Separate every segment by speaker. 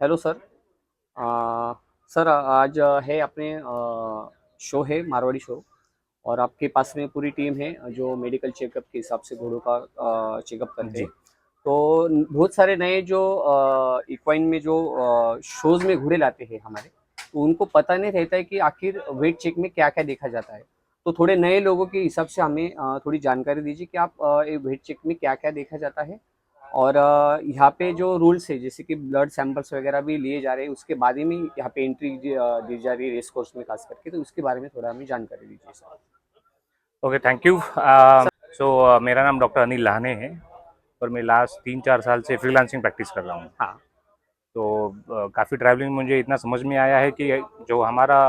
Speaker 1: Hello sir. Sir आज है अपने शो है मारवाड़ी शो। और आपके पास में पूरी टीम है जो मेडिकल चेकअप के हिसाब से घोड़ों का चेकअप करते हैं।
Speaker 2: जी।
Speaker 1: तो बहुत सारे नए जो इक्वाइन में जो शोज में घोड़े लाते हैं हमारे, तो उनको पता नहीं रहता है कि आखिर वेट चेक में क्या क्या देखा जाता है। तो थोड़े नए लोगों के हिसाब से हमें थोड़ी जानकारी दीजिए कि आप ये वेट चेक में क्या क्या देखा जाता है। और यहाँ पे जो रूल्स है जैसे कि ब्लड सैंपल्स वगैरह भी लिए जा रहे हैं, उसके बाद ही में यहाँ पे एंट्री दी जा रही है रेस कोर्स में खास करके, तो उसके बारे में थोड़ा हमें जानकारी दीजिए sir.
Speaker 2: Okay, thank you.
Speaker 1: Sir.
Speaker 2: मेरा नाम डॉक्टर अनिल लाहने है और मैं लास्ट 3-4 साल से फ्रीलांसिंग प्रैक्टिस कर रहा हूँ।
Speaker 1: हाँ।
Speaker 2: तो काफ़ी ट्रैवलिंग मुझे इतना समझ में आया है कि जो हमारा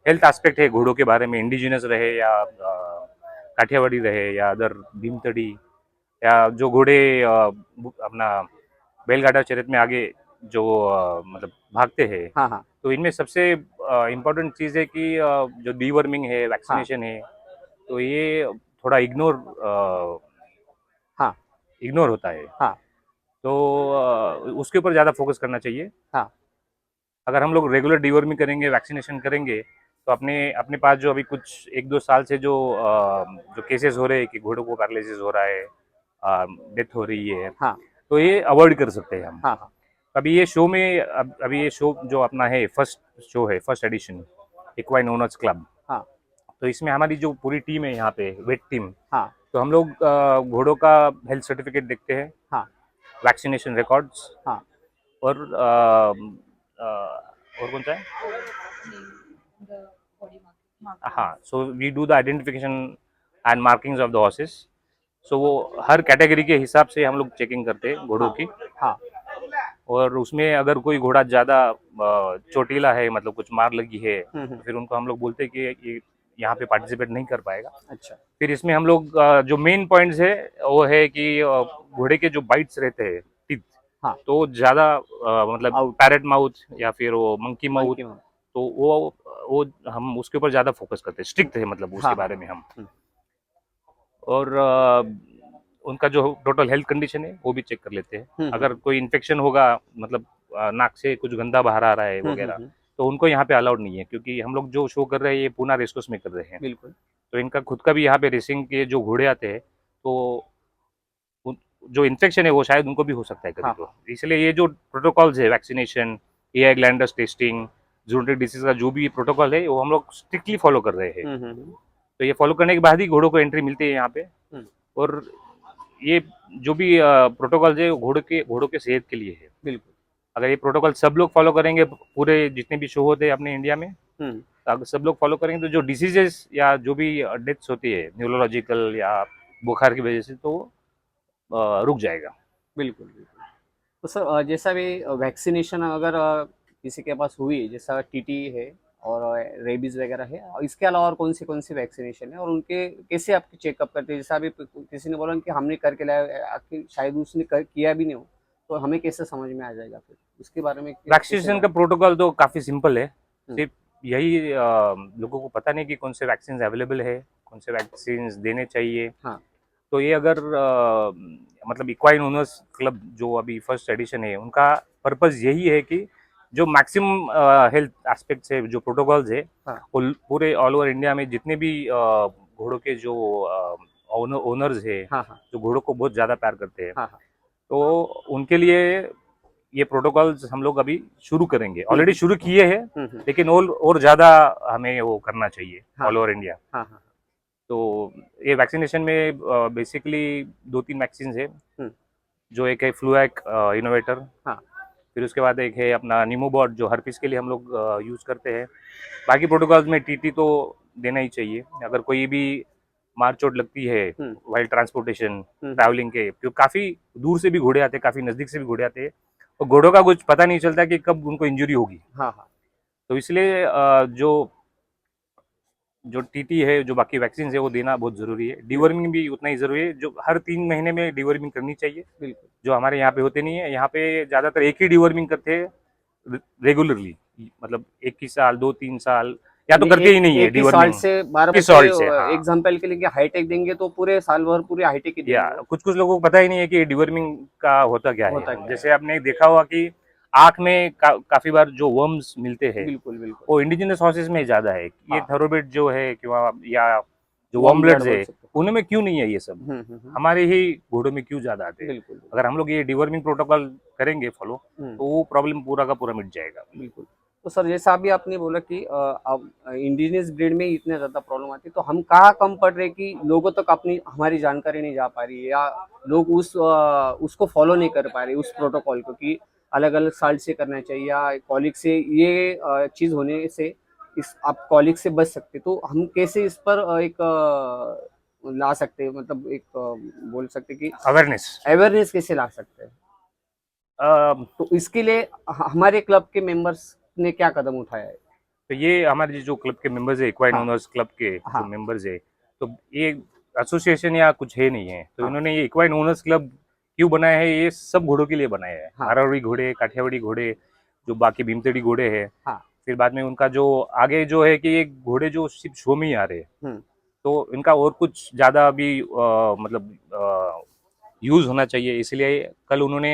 Speaker 2: हेल्थ एस्पेक्ट है घोड़ों के बारे में, इंडिजिनस रहे या काठियावाड़ी रहे या अदर भीमतड़ी, या जो घोड़े अपना बैलगाड़ा चरित में आगे जो मतलब भागते हैं,
Speaker 1: हाँ। हाँ।
Speaker 2: तो इनमें सबसे इम्पोर्टेंट चीज़ है कि जो डीवर्मिंग है,
Speaker 1: हाँ।
Speaker 2: वैक्सीनेशन है, तो ये थोड़ा
Speaker 1: हाँ।
Speaker 2: इग्नोर होता है।
Speaker 1: हाँ।
Speaker 2: तो उसके ऊपर ज़्यादा फोकस करना चाहिए।
Speaker 1: हाँ।
Speaker 2: अगर हम लोग रेगुलर डीवर्मिंग करेंगे, वैक्सीनेशन करेंगे, तो अपने अपने पास जो अभी कुछ 1-2 साल से जो केसेस हो रहे हैं कि घोड़ों को पैरालिसिस हो रहा है, डेथ हो रही है,
Speaker 1: हाँ।
Speaker 2: तो ये अवॉइड कर सकते हैं हम।
Speaker 1: हाँ। हाँ।
Speaker 2: अभी ये शो में अभी ये शो जो अपना है, फर्स्ट शो है, first edition equine owners club.
Speaker 1: हाँ।
Speaker 2: तो इसमें हमारी जो पूरी टीम है यहाँ पे, वेट टीम,
Speaker 1: हाँ।
Speaker 2: तो हम लोग घोड़ों का हेल्थ सर्टिफिकेट देखते हैं,
Speaker 1: हाँ।
Speaker 2: वैक्सीनेशन रिकॉर्ड्स,
Speaker 1: हाँ।
Speaker 2: और कौन सा है, हाँ, so we do the identification and markings of the horses. So वो हर कैटेगरी के हिसाब से हम लोग चेकिंग करते हैं घोड़ों
Speaker 1: हाँ।
Speaker 2: की।
Speaker 1: हाँ।
Speaker 2: और उसमें अगर कोई घोड़ा ज़्यादा चोटीला है, मतलब कुछ मार लगी है, तो
Speaker 1: हम्म।
Speaker 2: फिर उनको हम लोग बोलते हैं कि ये यहाँ पे पार्टिसिपेट नहीं कर पाएगा।
Speaker 1: अच्छा।
Speaker 2: फिर इसमें हम लोग जो मेन पॉइंट्स है वो है कि घोड़े के जो बाइट्स रहते हैं, टीथ,
Speaker 1: हाँ।
Speaker 2: तो ज़्यादा मतलब
Speaker 1: आउट।
Speaker 2: पैरेट माउथ या फिर वो मंकी माउथ,
Speaker 1: मंकी में।
Speaker 2: तो वो हम उसके ऊपर ज़्यादा फोकस करते हैं, स्ट्रिक्ट है मतलब उसके
Speaker 1: हाँ। हाँ।
Speaker 2: बारे में हम।
Speaker 1: हम्म।
Speaker 2: और उनका जो टोटल हेल्थ कंडीशन है वो भी चेक कर लेते हैं। अगर
Speaker 1: हम्म।
Speaker 2: कोई इन्फेक्शन होगा, मतलब नाक से कुछ गंदा बाहर आ रहा है वगैरह, तो उनको यहाँ पे अलाउड नहीं है, क्योंकि हम लोग जो शो कर रहे हैं ये पूना रेसकोर्स में कर रहे हैं।
Speaker 1: बिल्कुल।
Speaker 2: तो इनका खुद का भी यहाँ पे रेसिंग के जो घोड़े आते हैं, तो जो इन्फेक्शन है वो शायद उनको भी हो सकता है कभी,
Speaker 1: हाँ।
Speaker 2: तो
Speaker 1: हाँ।
Speaker 2: इसलिए ये जो प्रोटोकॉल्स है, vaccination, AI glanders testing, zoonotic disease का जो भी प्रोटोकॉल है, वो हम लोग स्ट्रिक्टली फॉलो कर रहे हैं। तो ये फॉलो करने के बाद ही घोड़ों को एंट्री मिलती है यहाँ पे।
Speaker 1: हम्म।
Speaker 2: और ये जो भी प्रोटोकॉल है वो घोड़ों के सेहत के लिए है।
Speaker 1: बिल्कुल।
Speaker 2: अगर ये प्रोटोकॉल सब लोग फॉलो करेंगे, पूरे जितने भी शो होते हैं अपने इंडिया में,
Speaker 1: हम्म।
Speaker 2: तो अगर सब लोग फॉलो करेंगे, तो जो डिसीजेस या जो भी डेथ्स होती है न्यूरोलॉजिकल या बुखार की वजह से, तो रुक जाएगा।
Speaker 1: बिल्कुल। बिल्कुल। तो सर जैसा भी वैक्सीनेशन अगर किसी के पास हुई, जैसा टीटी है और रेबीज वगैरह है, और इसके अलावा और कौन सी वैक्सीनेशन है, और उनके कैसे आप चेकअप करते हैं? जैसा अभी किसी ने बोला कि हमने करके लाया, आखिर शायद उसने किया भी नहीं हो, तो हमें कैसे समझ में आ जाएगा फिर उसके बारे में कैसे
Speaker 2: वैक्सीनेशन का
Speaker 1: जान।
Speaker 2: प्रोटोकॉल तो काफ़ी सिंपल है।
Speaker 1: हम्म।
Speaker 2: सिर्फ यही लोगों को पता नहीं कि कौन से वैक्सीन अवेलेबल है, कौन से वैक्सीन देने चाहिए।
Speaker 1: हाँ।
Speaker 2: तो ये अगर मतलब इक्वाइन ओनर्स क्लब जो अभी फर्स्ट एडिशन है, उनका पर्पस यही है कि जो मैक्सिमम हेल्थ एस्पेक्ट्स है, जो प्रोटोकॉल्स है,
Speaker 1: हाँ।
Speaker 2: वो पूरे ऑल ओवर इंडिया में जितने भी घोड़ों के जो ओनर्स है,
Speaker 1: हाँ। हाँ।
Speaker 2: जो घोड़ों को बहुत ज़्यादा प्यार करते हैं,
Speaker 1: हाँ। हाँ।
Speaker 2: तो उनके लिए ये प्रोटोकॉल्स हम लोग अभी शुरू करेंगे, ऑलरेडी
Speaker 1: हम्म।
Speaker 2: शुरू किए हैं,
Speaker 1: हम्म।
Speaker 2: लेकिन और ज़्यादा हमें वो करना चाहिए
Speaker 1: हाँ।
Speaker 2: ऑल
Speaker 1: हाँ।
Speaker 2: Over India.
Speaker 1: हाँ। हाँ।
Speaker 2: तो ये वैक्सीनेशन में बेसिकली 2-3 वैक्सीन है।
Speaker 1: हम्म।
Speaker 2: जो एक है फ्लूएक इनोवेटर,
Speaker 1: हाँ।
Speaker 2: फिर उसके बाद एक है अपना निमोबॉट जो हर्पीस के लिए हम लोग यूज़ करते हैं। बाकी प्रोटोकॉल्स में टीटी तो देना ही चाहिए। अगर कोई भी मार चोट लगती है
Speaker 1: हम्म।
Speaker 2: वाइल्ड ट्रांसपोर्टेशन,
Speaker 1: हम्म।
Speaker 2: ट्रैवलिंग के, क्योंकि काफ़ी दूर से भी घोड़े आते हैं, काफ़ी नज़दीक से भी घोड़े आते हैं, और घोड़ों का कुछ पता नहीं चलता कि कब उनको इंजरी होगी।
Speaker 1: हाँ। हाँ।
Speaker 2: तो इसलिए जो जो टीटी है, जो बाकी वैक्सीन है, वो देना बहुत ज़रूरी है।
Speaker 1: बिल्कुल।
Speaker 2: डीवर्मिंग भी उतना ही ज़रूरी है, जो हर 3 महीने में डीवर्मिंग करनी चाहिए,
Speaker 1: बिल्कुल।
Speaker 2: जो हमारे यहाँ पे होते नहीं है। यहाँ पे ज़्यादातर एक ही डीवर्मिंग करते हैं रेगुलरली, मतलब 21 साल, 2-3 साल, या तो
Speaker 1: यानी
Speaker 2: करते
Speaker 1: एक
Speaker 2: ही नहीं है
Speaker 1: एक ही साल
Speaker 2: डीवर्मिंग।
Speaker 1: से बार
Speaker 2: किस
Speaker 1: बच्चे
Speaker 2: सॉल्ट से, हाँ।
Speaker 1: एग्जाम्पल के लिए हाईटेक देंगे तो पूरे साल भर पूरे हाईटेक ही
Speaker 2: या
Speaker 1: देंगे वो।
Speaker 2: कुछ कुछ लोगों को पता ही नहीं है कि डीवर्मिंग का होता क्या है।
Speaker 1: होता क्या है।
Speaker 2: जैसे आपने देखा होगा कि आँख में काफी बार जो वर्म्स मिलते हैं
Speaker 1: बिल्कुल बिल्कुल
Speaker 2: वो इंडिजिनस हॉर्सेस में ज्यादा है। ये
Speaker 1: हाँ
Speaker 2: थरोबिट जो है कि या जो वार्म
Speaker 1: वार्म ब्लड
Speaker 2: ब्लड्स
Speaker 1: बोल
Speaker 2: है
Speaker 1: सकते
Speaker 2: उनमें क्यों नहीं है ये सब,
Speaker 1: हैं
Speaker 2: हमारे ही घोड़ों में क्यों ज्यादा आते हैं।
Speaker 1: बिल्कुल
Speaker 2: अगर हम लोग ये डिवर्मिंग प्रोटोकॉल करेंगे फॉलो
Speaker 1: हम्म
Speaker 2: तो वो प्रॉब्लम पूरा का पूरा मिट जाएगा।
Speaker 1: बिल्कुल। तो सर जैसा अभी आपने बोला कि अब इंडिजिनियस ब्रीड में इतने ज़्यादा प्रॉब्लम आती है, तो हम कहाँ कम पड़ रहे कि लोगों तक अपनी हमारी जानकारी नहीं जा पा रही है, या लोग उसको फॉलो नहीं कर पा रहे उस प्रोटोकॉल को, कि अलग अलग साल से करना चाहिए, या कॉलिक से ये चीज़ होने से इस आप कॉलिक से बच सकते, तो हम कैसे इस पर ला सकते हैं, मतलब एक बोल सकते कि
Speaker 2: अवेयरनेस,
Speaker 1: अवेयरनेस कैसे ला सकते हैं, तो इसके लिए हमारे क्लब के मेंबर्स ने क्या कदम उठाया है?
Speaker 2: तो ये हमारे जो क्लब के मेंबर्स है, इक्वाइन
Speaker 1: हाँ
Speaker 2: ओनर्स क्लब के जो
Speaker 1: हाँ
Speaker 2: मेंबर्स है, तो ये एसोसिएशन या कुछ है नहीं है, तो
Speaker 1: हाँ
Speaker 2: इन्होंने ये इक्वाइन ओनर्स क्लब क्यों बनाया है, ये सब घोड़ों के लिए बनाया है।
Speaker 1: हाँ
Speaker 2: मारवाड़ी घोड़े, काठियावाड़ी घोड़े, जो बाकी भीमतड़ी घोड़े हैं,
Speaker 1: हाँ
Speaker 2: फिर बाद में उनका जो आगे जो है कि ये घोड़े जो सिर्फ शो में ही आ रहे हैं,
Speaker 1: हम्म
Speaker 2: तो इनका और कुछ ज़्यादा अभी मतलब यूज़ होना चाहिए, इसलिए कल उन्होंने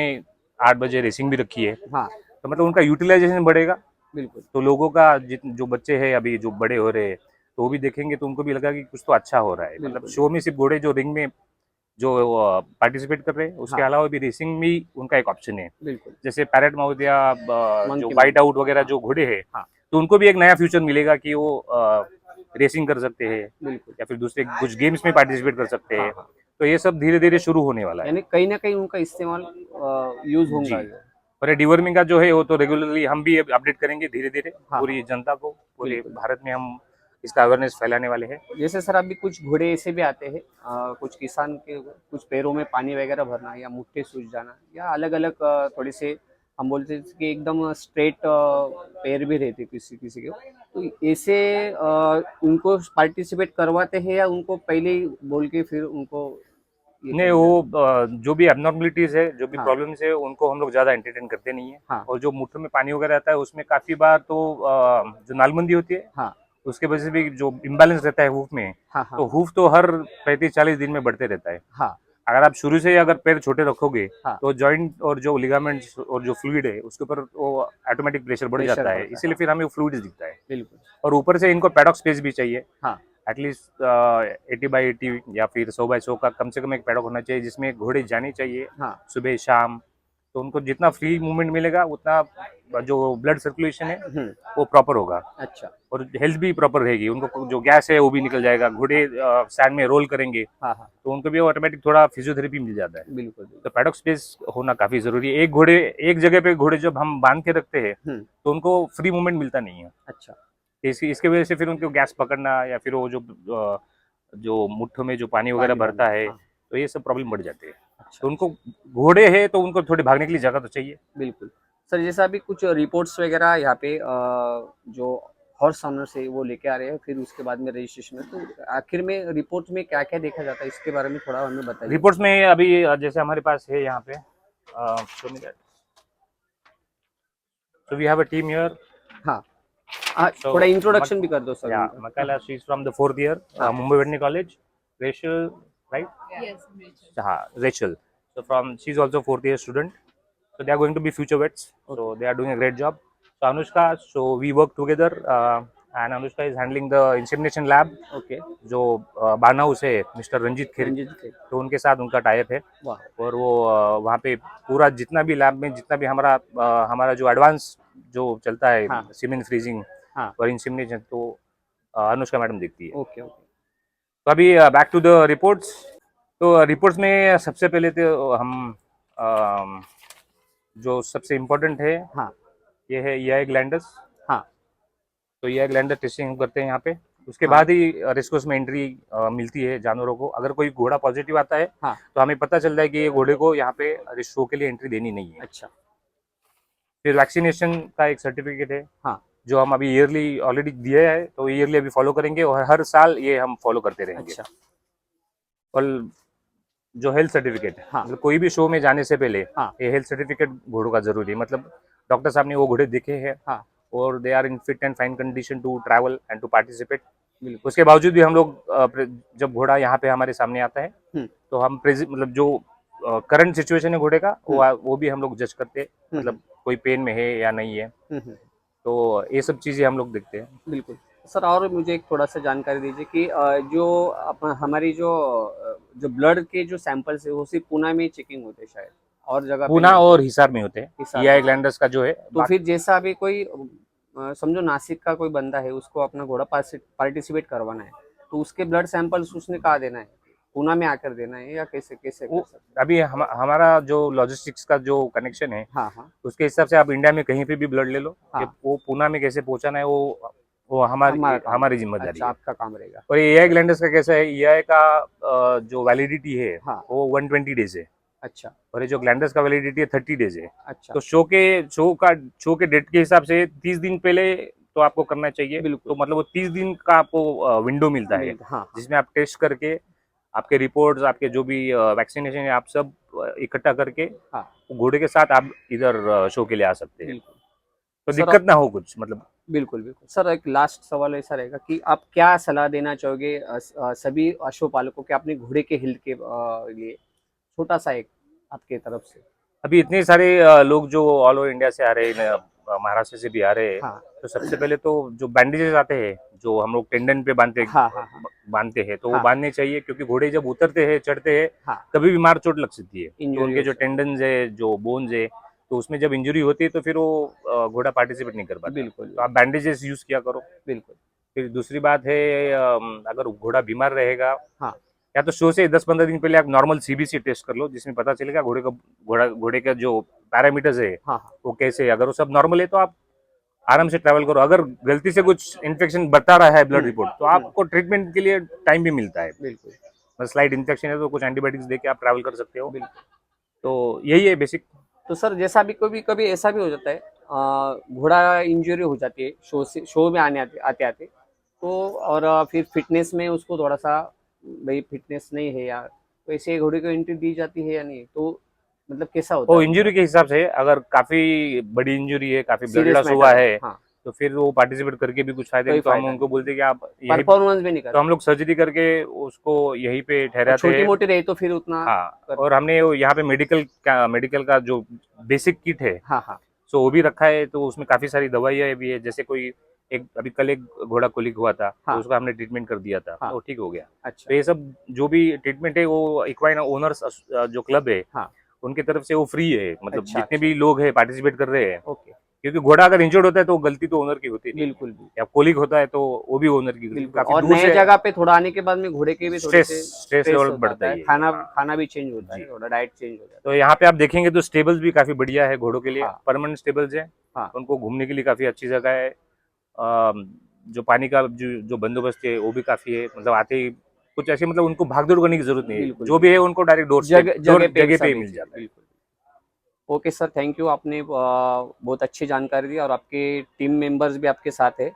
Speaker 2: 8 बजे रेसिंग भी रखी है,
Speaker 1: हाँ
Speaker 2: तो मतलब उनका यूटिलाइजेशन बढ़ेगा।
Speaker 1: बिल्कुल
Speaker 2: तो लोगों का जो बच्चे हैं अभी जो बड़े हो रहे हैं, तो वो भी देखेंगे तो उनको भी लगा कि कुछ तो अच्छा हो रहा है। मतलब
Speaker 1: बिल्कुल
Speaker 2: शो में सिर्फ घोड़े जो रिंग में जो पार्टिसिपेट कर रहे हैं, उसके
Speaker 1: हाँ
Speaker 2: अलावा भी रेसिंग भी उनका एक ऑप्शन है।
Speaker 1: बिल्कुल
Speaker 2: जैसे पैरेट माउथ या जो
Speaker 1: मंकी
Speaker 2: वाइट
Speaker 1: मैन
Speaker 2: आउट वगैरह
Speaker 1: हाँ
Speaker 2: जो घोड़े हैं,
Speaker 1: हाँ
Speaker 2: तो उनको भी एक नया फ्यूचर मिलेगा कि वो रेसिंग कर सकते हैं
Speaker 1: बिल्कुल
Speaker 2: या फिर दूसरे कुछ गेम्स में पार्टिसिपेट कर सकते
Speaker 1: हाँ
Speaker 2: हैं।
Speaker 1: हाँ
Speaker 2: तो ये सब धीरे धीरे शुरू होने वाला है
Speaker 1: यानी कहीं ना कहीं उनका इस्तेमाल यूज
Speaker 2: जी।
Speaker 1: होगा ये
Speaker 2: और ये डिवर्मिंग का जो है वो तो रेगुलरली हम भी अपडेट करेंगे धीरे धीरे
Speaker 1: हाँ हाँ
Speaker 2: पूरी जनता को, पूरे
Speaker 1: बिल्कुल।
Speaker 2: भारत में हम इसका अवेयरनेस फैलाने वाले हैं।
Speaker 1: जैसे सर अभी कुछ घोड़े ऐसे भी आते हैं, कुछ किसान के कुछ पैरों में पानी वगैरह भरना, या मुट्ठे सूज जाना, या अलग अलग थोड़े से हम बोलते हैं कि एकदम स्ट्रेट पैर भी रहते किसी किसी के, तो ऐसे उनको पार्टिसिपेट करवाते हैं, या उनको पहले ही बोल के फिर उनको ये
Speaker 2: नहीं,
Speaker 1: कर दिया?
Speaker 2: वो जो भी एबनॉर्मलिटीज है, जो भी
Speaker 1: हाँ
Speaker 2: प्रॉब्लम्स है, उनको हम लोग ज़्यादा एंटरटेन करते नहीं है।
Speaker 1: हाँ
Speaker 2: और जो मुट्ठों में पानी वगैरह आता है उसमें काफ़ी बार तो जो नालबंदी होती है
Speaker 1: हाँ
Speaker 2: उसके वजह से भी जो इम्बैलेंस रहता है हूफ में,
Speaker 1: हाँ हाँ
Speaker 2: तो हूफ तो हर 35-40 दिन में बढ़ते रहता है।
Speaker 1: हाँ
Speaker 2: अगर आप शुरू से ही अगर पैर छोटे रखोगे
Speaker 1: हाँ
Speaker 2: तो जॉइंट और जो लिगामेंट्स और जो फ्लूइड है उसके ऊपर वो ऑटोमेटिक प्रेशर बढ़
Speaker 1: प्रेशर
Speaker 2: जाता है,
Speaker 1: बढ़ता है
Speaker 2: इसीलिए
Speaker 1: हाँ
Speaker 2: फिर हमें फ्लूइड्स दिखता है।
Speaker 1: बिल्कुल
Speaker 2: और ऊपर से इनको पैडॉक स्पेस भी चाहिए,
Speaker 1: हाँ
Speaker 2: एटलीस्ट 80x80 या फिर 100x100 का कम से कम एक पैडॉक होना चाहिए जिसमें घोड़े जाने चाहिए
Speaker 1: हाँ
Speaker 2: सुबह शाम। तो उनको जितना फ्री मूवमेंट मिलेगा उतना जो ब्लड सर्कुलेशन है वो प्रॉपर होगा
Speaker 1: अच्छा
Speaker 2: और हेल्थ भी प्रॉपर रहेगी। उनको जो गैस है वो भी निकल जाएगा। घोड़े सैंड में रोल करेंगे
Speaker 1: हाँ हाँ
Speaker 2: तो उनको भी ऑटोमेटिक थोड़ा फिजियोथेरेपी मिल जाता है।
Speaker 1: बिल्कुल बिल्कुल
Speaker 2: तो पैडॉक स्पेस होना काफी जरूरी है। एक जगह पे घोड़े जब हम बांध के रखते हैं तो उनको फ्री मूवमेंट मिलता नहीं है।
Speaker 1: अच्छा
Speaker 2: इसकी वजह से फिर उनको गैस पकड़ना या फिर वो जो मुट्ठों में जो पानी वगैरह
Speaker 1: पानी
Speaker 2: भरता
Speaker 1: डालना
Speaker 2: है,
Speaker 1: हाँ
Speaker 2: तो ये सब प्रॉब्लम बढ़ जाते हैं।
Speaker 1: अच्छा
Speaker 2: तो
Speaker 1: अच्छा
Speaker 2: उनको घोड़े हैं तो उनको थोड़ी भागने के लिए जगह तो चाहिए।
Speaker 1: बिल्कुल। सर जैसा अभी कुछ रिपोर्ट्स वगैरह यहाँ पे जो हॉर्स ऑनर्स है वो लेके आ रहे हैं, फिर उसके बाद में रजिस्ट्रेशन में, तो आखिर में रिपोर्ट में क्या क्या देखा जाता है, इसके बारे में थोड़ा हमें बताइए।
Speaker 2: रिपोर्ट्स में अभी जैसे हमारे पास है यहाँ पे, so we have a team here.
Speaker 1: हाँ हाँ
Speaker 2: सो
Speaker 1: थोड़ा इंट्रोडक्शन भी कर दो सर उनका।
Speaker 2: Makala, she is from the 4th year,
Speaker 1: हाँ
Speaker 2: Mumbai veterinary college. Rachel, right?
Speaker 3: Yes, Rachel.
Speaker 2: हाँ, Rachel. So she is also 4th year student. So they are going to be future vets. So
Speaker 1: okay
Speaker 2: they are doing a great job. So Anushka, so we work together, and Anushka is handling the insemination lab.
Speaker 1: Okay
Speaker 2: जो Barna house है mister Ranjit Kher,
Speaker 1: Ranjit थे
Speaker 2: तो उनके साथ उनका type है।
Speaker 1: वाह
Speaker 2: और वो वहाँ पे पूरा जितना भी लैब में जितना भी हमारा जो एडवांस जो चलता है
Speaker 1: हाँ
Speaker 2: सीमेन फ्रीजिंग
Speaker 1: हाँ
Speaker 2: और इंसेमिनेशन, तो अनुष्का मैडम देखती है।
Speaker 1: ओके ओके
Speaker 2: तो अभी बैक टू द रिपोर्ट्स। तो रिपोर्ट्स में सबसे पहले तो हम अम, जो सबसे इम्पोर्टेंट है
Speaker 1: हाँ
Speaker 2: ये है ईआई ग्लैंडस।
Speaker 1: हाँ
Speaker 2: तो ईआई ग्लैंडर टेस्टिंग करते हैं यहाँ पे। उसके
Speaker 1: हाँ
Speaker 2: बाद ही रेस्कोस में एंट्री मिलती है जानवरों को। अगर कोई घोड़ा पॉजिटिव आता है
Speaker 1: हाँ
Speaker 2: तो हमें पता चलता है कि ये घोड़े को यहाँ पे शो के लिए एंट्री देनी नहीं है।
Speaker 1: अच्छा
Speaker 2: फिर वैक्सीनेशन का एक सर्टिफिकेट है
Speaker 1: हाँ
Speaker 2: जो हम अभी ईयरली ऑलरेडी दिए है, तो ईयरली अभी फॉलो करेंगे और हर साल ये हम फॉलो करते रहेंगे।
Speaker 1: अच्छा
Speaker 2: और जो हेल्थ सर्टिफिकेट है,
Speaker 1: हाँ
Speaker 2: मतलब कोई भी शो में जाने से पहले
Speaker 1: हाँ
Speaker 2: ये हेल्थ सर्टिफिकेट घोड़ों का जरूरी है। मतलब डॉक्टर साहब ने वो घोड़े देखे हैं
Speaker 1: हाँ
Speaker 2: और they are in fit and fine condition to travel and to participate.
Speaker 1: बिल्कुल
Speaker 2: उसके बावजूद भी हम लोग जब घोड़ा यहाँ पे हमारे सामने आता है तो हम मतलब जो करंट सिचुएशन है घोड़े का वो भी हम लोग जज करते हैं। मतलब कोई पेन में है या नहीं है,
Speaker 1: हम्म।
Speaker 2: तो ये सब चीज़ें हम लोग देखते हैं।
Speaker 1: बिल्कुल। सर और मुझे एक थोड़ा सा जानकारी दीजिए कि जो हमारी जो ब्लड के जो सैंपल्स है वो सिर्फ पूना में चेकिंग होते हैं शायद, और जगह पे
Speaker 2: पूना
Speaker 1: नहीं
Speaker 2: और
Speaker 1: होते?
Speaker 2: हिसार में होते हैं,
Speaker 1: हिसार
Speaker 2: ईआई
Speaker 1: में।
Speaker 2: ग्लैंडर्स का जो है
Speaker 1: तो फिर जैसा अभी कोई समझो नासिक का कोई बंदा है, उसको अपना घोड़ा पार्टिसिपेट करवाना है, तो उसके ब्लड सैंपल्स उसने कहाँ देना है? पूना में आकर देना है या कैसे कैसे कर
Speaker 2: वो
Speaker 1: सकते
Speaker 2: अभी हमारा जो लॉजिस्टिक्स का जो कनेक्शन है,
Speaker 1: हैं? हाँ हाँ
Speaker 2: उसके हिसाब से आप इंडिया में कहीं पे भी ब्लड ले लो, ये
Speaker 1: हाँ,
Speaker 2: वो पूना में कैसे पहुंचाना है वो
Speaker 1: हमारा
Speaker 2: हमारी
Speaker 1: काम
Speaker 2: हमारी
Speaker 1: रहेगा।
Speaker 2: जिम्मेदारी
Speaker 1: अच्छा,
Speaker 2: है।
Speaker 1: आपका काम रहेगा।
Speaker 2: और ये एआई ग्लैंडर्स का कैसा है, एआई का जो वैलिडिटी है
Speaker 1: हाँ।
Speaker 2: वो 120 डेज है,
Speaker 1: अच्छा
Speaker 2: और ये जो ग्लैंडर्स का वैलिडिटी है 30 डेज है।
Speaker 1: अच्छा।
Speaker 2: तो शो के डेट के हिसाब से 30 दिन पहले तो आपको करना चाहिए,
Speaker 1: बिल्कुल।
Speaker 2: तो मतलब वो 30 दिन का आपको विंडो मिलता है,
Speaker 1: हाँ हाँ।
Speaker 2: जिसमें आप टेस्ट करके आपके रिपोर्ट्स, आपके जो भी वैक्सीनेशन है, आप सब इकट्ठा करके
Speaker 1: हाँ।
Speaker 2: घोड़े के साथ आप इधर शो के लिए आ सकते हैं,
Speaker 1: बिल्कुल।
Speaker 2: तो
Speaker 1: सर
Speaker 2: दिक्कत ना हो कुछ मतलब।
Speaker 1: बिल्कुल बिल्कुल सर, एक लास्ट सवाल ऐसा रहेगा कि आप क्या सलाह देना चाहोगे सभी पशुपालकों के अपने घोड़े के हेल्थ के लिए, छोटा सा एक आपके तरफ से?
Speaker 2: अभी इतने सारे लोग जो ऑल ओवर इंडिया से आ रहे हैं, महाराष्ट्र से भी आ रहे हैं,
Speaker 1: हाँ
Speaker 2: तो सबसे पहले तो जो बैंडेजेस आते हैं, जो हम लोग टेंडन पे
Speaker 1: हाँ हाँ हाँ
Speaker 2: बांधते हैं, तो वो
Speaker 1: हाँ
Speaker 2: बांधने चाहिए, क्योंकि घोड़े जब उतरते हैं, चढ़ते हैं,
Speaker 1: हाँ।
Speaker 2: कभी बीमार चोट लग सकती है, तो
Speaker 1: इंजरी
Speaker 2: उनके
Speaker 1: हो
Speaker 2: जो
Speaker 1: सकती
Speaker 2: टेंडन्स है, जो बोन्स है, तो उसमें जब इंजरी होती है तो फिर वो घोड़ा पार्टिसिपेट नहीं कर
Speaker 1: है।
Speaker 2: पाता,
Speaker 1: बिल्कुल
Speaker 2: तो आप बैंडेजेस यूज किया करो।
Speaker 1: बिल्कुल।
Speaker 2: फिर दूसरी बात है, अगर घोड़ा बीमार रहेगा,
Speaker 1: हाँ
Speaker 2: या तो शो से 10-15 दिन पहले आप नॉर्मल सीबीसी टेस्ट कर लो, जिसमें पता चलेगा घोड़े का जो पैरामीटर्स है
Speaker 1: हाँ हाँ।
Speaker 2: वो कैसे है। अगर वो सब नॉर्मल है तो आप आराम से ट्रैवल करो। अगर गलती से कुछ इन्फेक्शन बता रहा है ब्लड रिपोर्ट, तो आपको ट्रीटमेंट के लिए टाइम भी मिलता है।
Speaker 1: बिल्कुल
Speaker 2: बस स्लाइट इन्फेक्शन है तो कुछ एंटीबायोटिक्स दे के आप ट्रैवल कर सकते हो।
Speaker 1: बिल्कुल।
Speaker 2: तो यही है बेसिक।
Speaker 1: तो सर जैसा भी कभी कभी ऐसा भी हो जाता है, घोड़ा इंजरी हो जाती है शो में आने आते आते, तो और फिर फिटनेस में उसको थोड़ा सा, भाई फिटनेस नहीं है यार, तो ऐसे घोड़े को एंट्री दी जाती है या नहीं, तो मतलब कैसा होता
Speaker 2: वो
Speaker 1: है
Speaker 2: इंजरी
Speaker 1: उनका?
Speaker 2: के हिसाब से, अगर काफी बड़ी इंजरी है, काफी ब्लड
Speaker 1: सीरियस
Speaker 2: लॉस हुआ
Speaker 1: मैटर है,
Speaker 2: है,
Speaker 1: हाँ।
Speaker 2: तो फिर वो पार्टिसिपेट करके भी कुछ फायदा
Speaker 1: कोई
Speaker 2: नहीं, तो हम
Speaker 1: फायदा
Speaker 2: उनको
Speaker 1: नहीं,
Speaker 2: बोलते हैं कि आप यही,
Speaker 1: परफॉर्मेंस भी नहीं कर
Speaker 2: तो हम
Speaker 1: सकते।
Speaker 2: लोग सर्जरी करके उसको यहीं पे
Speaker 1: और
Speaker 2: ठहराते
Speaker 1: छोटी
Speaker 2: हैं।
Speaker 1: मोटी रही तो फिर उतना
Speaker 2: हाँ,
Speaker 1: कर।
Speaker 2: और हमने यहाँ पे मेडिकल का जो बेसिक किट है,
Speaker 1: हाँ हाँ
Speaker 2: सो वो भी रखा है, तो उसमें काफी सारी दवाइयाँ भी है। जैसे कोई एक अभी कल एक घोड़ा कोलिक हुआ था, तो
Speaker 1: हाँ
Speaker 2: उसका हमने ट्रीटमेंट कर दिया था,
Speaker 1: हाँ।
Speaker 2: तो ठीक हो गया।
Speaker 1: अच्छा।
Speaker 2: तो ये सब जो भी ट्रीटमेंट है, वो इक्वाइन ओनर्स जो क्लब है
Speaker 1: हाँ।
Speaker 2: उनकी तरफ से वो फ्री है, मतलब
Speaker 1: अच्छा
Speaker 2: जितने
Speaker 1: अच्छा।
Speaker 2: भी लोग हैं पार्टिसिपेट कर रहे हैं।
Speaker 1: ओके।
Speaker 2: क्योंकि घोड़ा अगर इंजर्ड होता है तो गलती तो ओनर की होती नहीं है,
Speaker 1: बिल्कुल बिल्कुल।
Speaker 2: या कोलिक होता है तो वो भी ओनर की गलती,
Speaker 1: बिल्कुल,
Speaker 2: काफी
Speaker 1: और
Speaker 2: दूर
Speaker 1: नए
Speaker 2: से
Speaker 1: जगह पे थोड़ा आने के बाद में घोड़े के भी थोड़े
Speaker 2: स्ट्रेस
Speaker 1: से
Speaker 2: स्ट्रेस
Speaker 1: स्ट्रेस
Speaker 2: लेवल
Speaker 1: हो
Speaker 2: बढ़ता
Speaker 1: जाता है,
Speaker 2: ही है।
Speaker 1: खाना
Speaker 2: हाँ
Speaker 1: खाना भी चेंज होता
Speaker 2: जी।
Speaker 1: है, थोड़ा डाइट चेंज हो जाता
Speaker 2: तो
Speaker 1: है।
Speaker 2: यहाँ पे आप देखेंगे तो स्टेबल्स भी काफी बढ़िया है घोड़ों के लिए,
Speaker 1: हाँ
Speaker 2: परमानेंट स्टेबल्स है,
Speaker 1: हाँ।
Speaker 2: उनको घूमने के लिए काफी अच्छी जगह है। जो पानी का जो बंदोबस्त है वो भी काफी है, मतलब आते ही कुछ ऐसे, मतलब उनको भागदौड़ करने की जरूरत नहीं है,
Speaker 1: बिल्कुल
Speaker 2: जो भी है
Speaker 1: बिल्कुल।
Speaker 2: उनको डायरेक्ट
Speaker 1: जगह पे
Speaker 2: जगह पे ही
Speaker 1: सभी
Speaker 2: मिल
Speaker 1: चीज़
Speaker 2: जाता है।
Speaker 1: बिल्कुल। ओके सर, थैंक यू, आपने बहुत अच्छी जानकारी दी, और आपके टीम मेंबर्स भी आपके साथ है,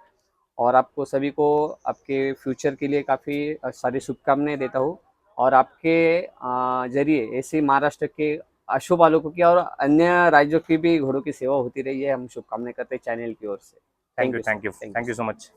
Speaker 1: और आपको सभी को आपके फ्यूचर के लिए काफ़ी सारी शुभकामनाएं देता हूँ, और आपके जरिए ऐसे महाराष्ट्र के पशुपालकों की और अन्य राज्यों की भी घोड़ों की सेवा होती रही है, हम शुभकामनाएं करते हैं चैनल की ओर से।
Speaker 2: Thank
Speaker 1: thank
Speaker 2: you,
Speaker 1: you sir,
Speaker 2: thank you,
Speaker 1: thank you
Speaker 2: thank you
Speaker 1: sir.
Speaker 2: So much.